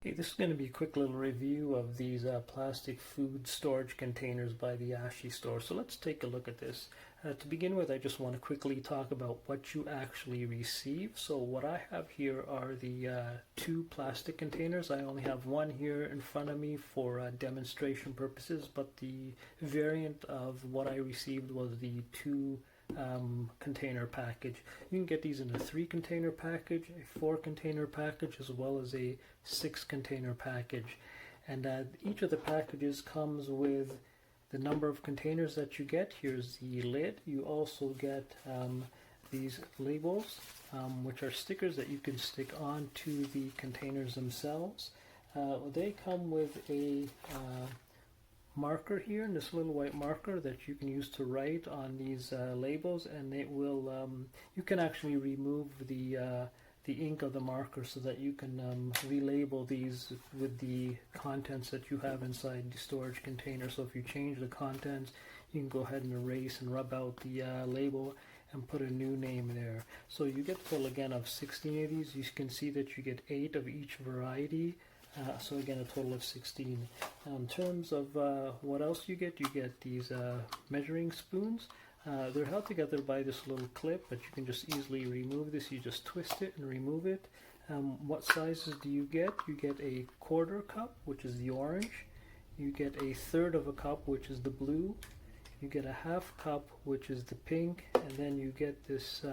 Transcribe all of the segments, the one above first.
Hey, this is going to be a quick little review of these plastic food storage containers by the YASHE store. So let's take a look at this. To begin with, I just want to quickly talk about what you actually receive. So what I have here are the two plastic containers. I only have one here in front of me for demonstration purposes, but the variant of what I received was the two container package. You can get these in a 3-container package, a 4-container package, as well as a 6-container package. And each of the packages comes with the number of containers that you get. Here's the lid. You also get these labels, which are stickers that you can stick onto the containers themselves. They come with a marker here, and this little white marker that you can use to write on these labels, and it will you can actually remove the ink of the marker so that you can relabel these with the contents that you have inside the storage container. So if you change the contents, you can go ahead and erase and rub out the label and put a new name there. So you get a total again of 16 of these. You can see that you get 8 of each variety. So again, a total of 16. In terms of what else you get these measuring spoons. They're held together by this little clip, but you can just easily remove this. You just twist it and remove it. What sizes do you get? You get a 1/4 cup, which is the orange. You get a 1/3 of a cup, which is the blue. You get a 1/2 cup, which is the pink, and then you get this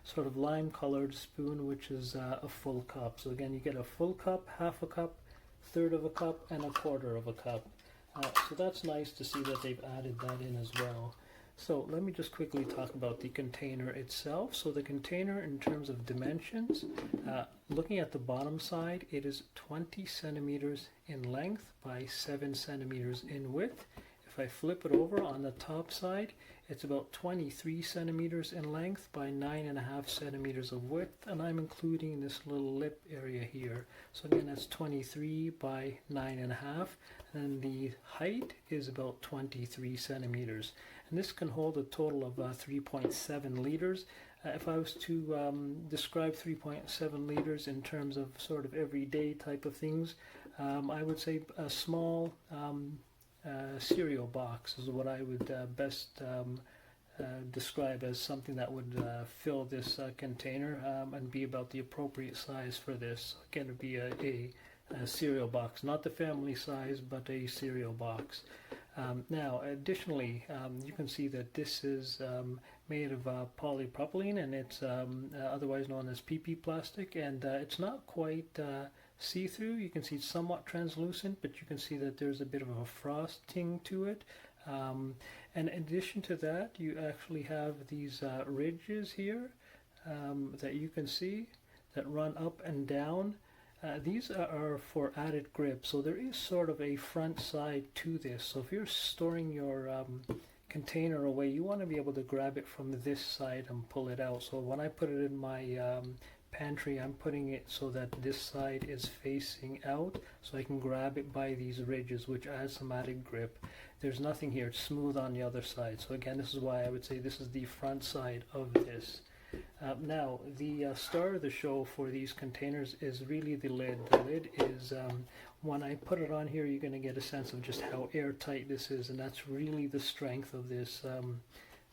sort of lime colored spoon, which is a full cup. So again, you get a full cup, 1/2 a cup, 1/3 of a cup, and a 1/4 of a cup. So that's nice to see that they've added that in as well. So let me just quickly talk about the container itself. So the container, in terms of dimensions, looking at the bottom side, it is 20 centimeters in length by 7 centimeters in width. If I flip it over on the top side, it's about 23 centimeters in length by 9.5 centimeters of width, and I'm including this little lip area here. So again, that's 23 by 9.5, and the height is about 23 centimeters. And this can hold a total of 3.7 liters. If I was to describe 3.7 liters in terms of sort of everyday type of things, I would say a small cereal box is what I would best describe as something that would fill this container and be about the appropriate size for this. Again, it would be a cereal box, not the family size, but a cereal box. Now, additionally, you can see that this is made of polypropylene, and it's otherwise known as PP plastic, and it's not quite see-through. You can see it's somewhat translucent, but you can see that there's a bit of a frosting to it. And in addition to that, you actually have these ridges here that you can see that run up and down. These are for added grip, so there is sort of a front side to this. So if you're storing your container away, you want to be able to grab it from this side and pull it out. So when I put it in my pantry, I'm putting it so that this side is facing out, so I can grab it by these ridges, which adds some added grip. There's nothing here, it's smooth on the other side. So again, this is why I would say this is the front side of this. Now, the star of the show for these containers is really the lid. The lid is, when I put it on here, you're going to get a sense of just how airtight this is, and that's really the strength of this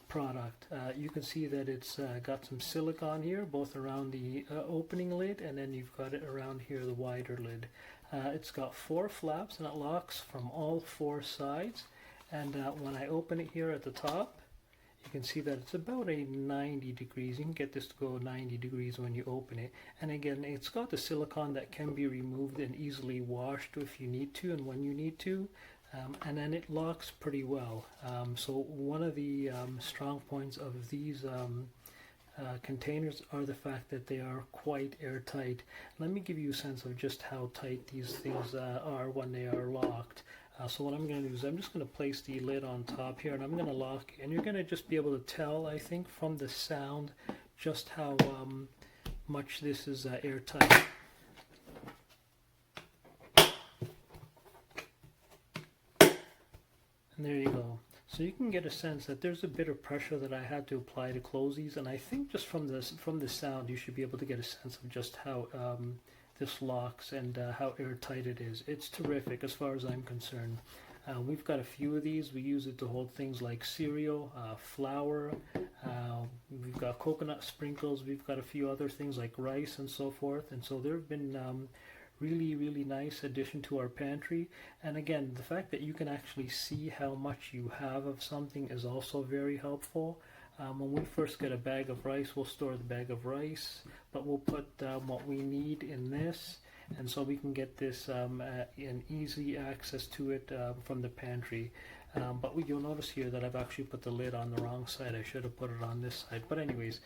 product. You can see that it's got some silicone here, both around the opening lid, and then you've got it around here, the wider lid. It's got 4 flaps, and it locks from all 4 sides. And when I open it here at the top, you can see that it's about a 90 degrees. You can get this to go 90 degrees when you open it. And again, it's got the silicone that can be removed and easily washed if you need to and when you need to. And then it locks pretty well. So one of the strong points of these containers are the fact that they are quite airtight. Let me give you a sense of just how tight these things are when they are locked. So what I'm going to do is I'm just going to place the lid on top here, and I'm going to lock it. And you're going to just be able to tell, I think, from the sound just how much this is airtight. And there you go. So you can get a sense that there's a bit of pressure that I had to apply to close these, and I think just from the sound you should be able to get a sense of just how this locks and how airtight it is. It's terrific as far as I'm concerned. We've got a few of these. We use it to hold things like cereal, flour. We've got coconut sprinkles. We've got a few other things like rice and so forth. And so they've been really nice addition to our pantry. And again, the fact that you can actually see how much you have of something is also very helpful. When we first get a bag of rice, we'll store the bag of rice, but we'll put what we need in this, and so we can get this an easy access to it from the pantry. But you'll notice here that I've actually put the lid on the wrong side. I should have put it on this side. But anyways,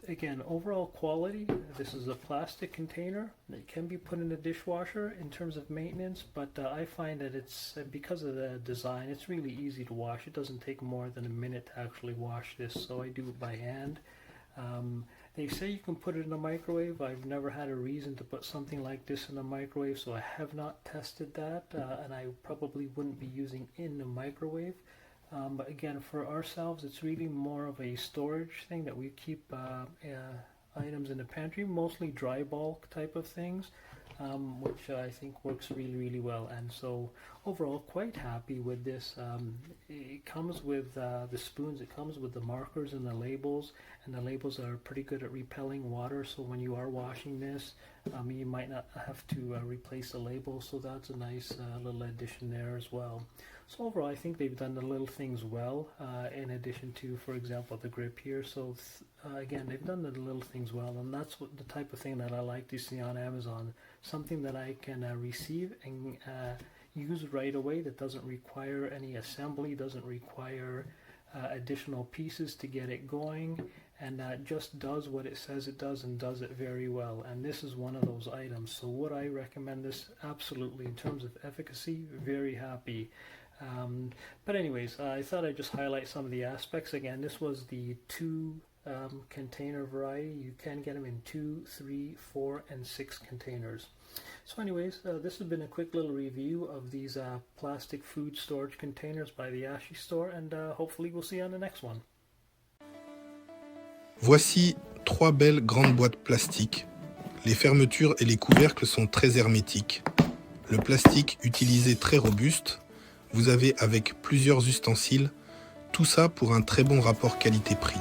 again, overall quality, this is a plastic container. It can be put in the dishwasher in terms of maintenance, but I find that it's, because of the design, it's really easy to wash. It doesn't take more than a minute to actually wash this, so I do it by hand. They say you can put it in a microwave. I've never had a reason to put something like this in a microwave, so I have not tested that, and I probably wouldn't be using in the microwave. But again, for ourselves, it's really more of a storage thing that we keep items in the pantry, mostly dry bulk type of things, which I think works really well. And so overall, quite happy with this. It comes with the spoons, it comes with the markers and the labels, and the labels are pretty good at repelling water, so when you are washing this, you might not have to replace the label, so that's a nice little addition there as well. So overall, I think they've done the little things well, in addition to, for example, the grip here. So again, they've done the little things well, and that's what the type of thing that I like to see on Amazon. Something that I can receive and use right away, that doesn't require any assembly, doesn't require additional pieces to get it going, and just does what it says it does and does it very well. And this is one of those items. So would I recommend this? Absolutely. In terms of efficacy, very happy. But anyways, I thought I'd just highlight some of the aspects. Again, this was the 2 container variety. You can get them in 2, 3, 4, and 6 containers. So anyways, this has been a quick little review of these plastic food storage containers by the YASHE store, and hopefully we'll see you on the next one. Voici 3 belles grandes boîtes plastiques. Les fermetures et les couvercles sont très hermétiques. Le plastique utilisé très robuste. Vous avez avec plusieurs ustensiles, tout ça pour un très bon rapport qualité-prix.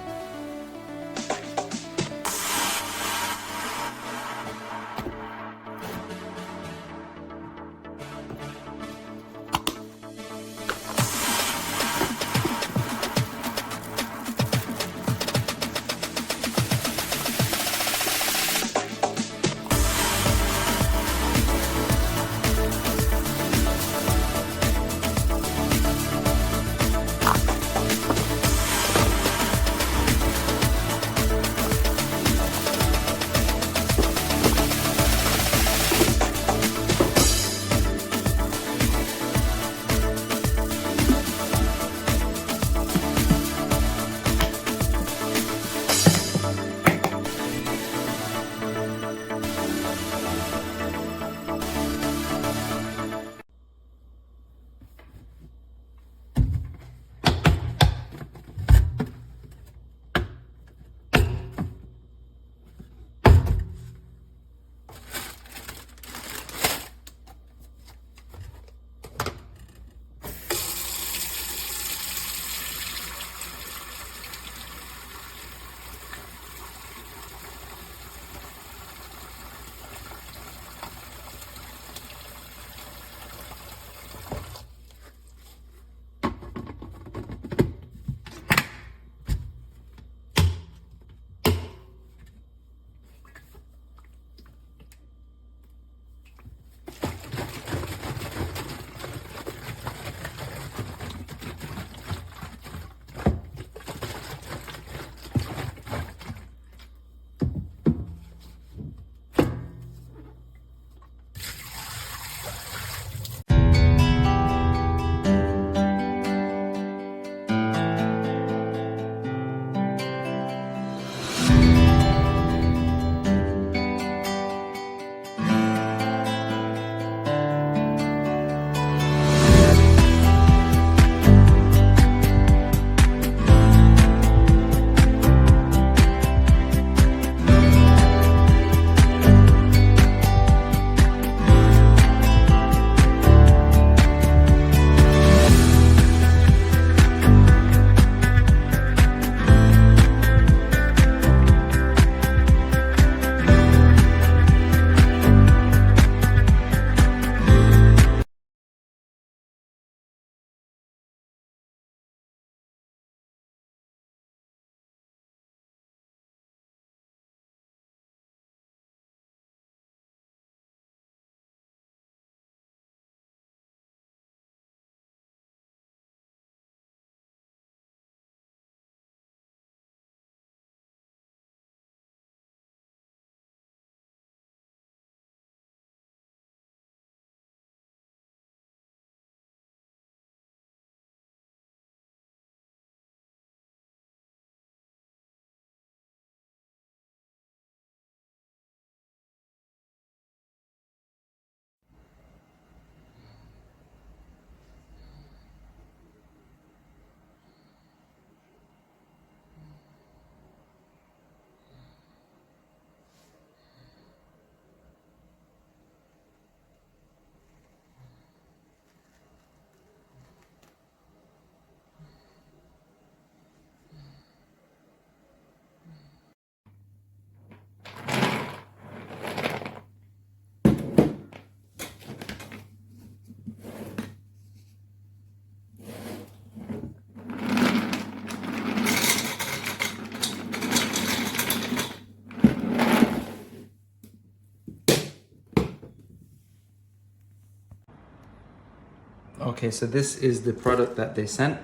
Okay, so this is the product that they sent.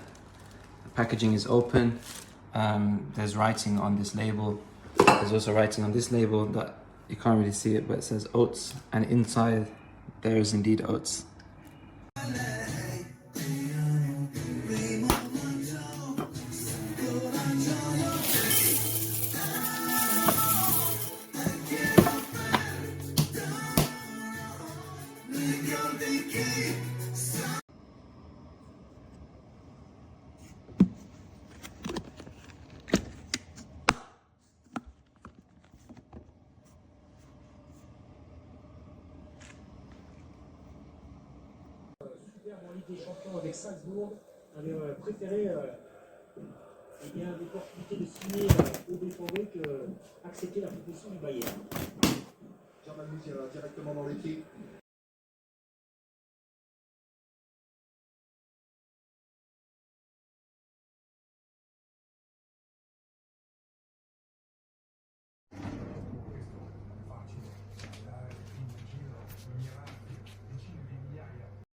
The packaging is open. There's writing on this label. There's also writing on this label that you can't really see it, but it says oats, and inside there is indeed oats. En Ligue des Champions avec Salzbourg, avait préféré l'opportunité de signer au BPA que accepter la proposition du Bayern. Germain tire directement dans l'équipe.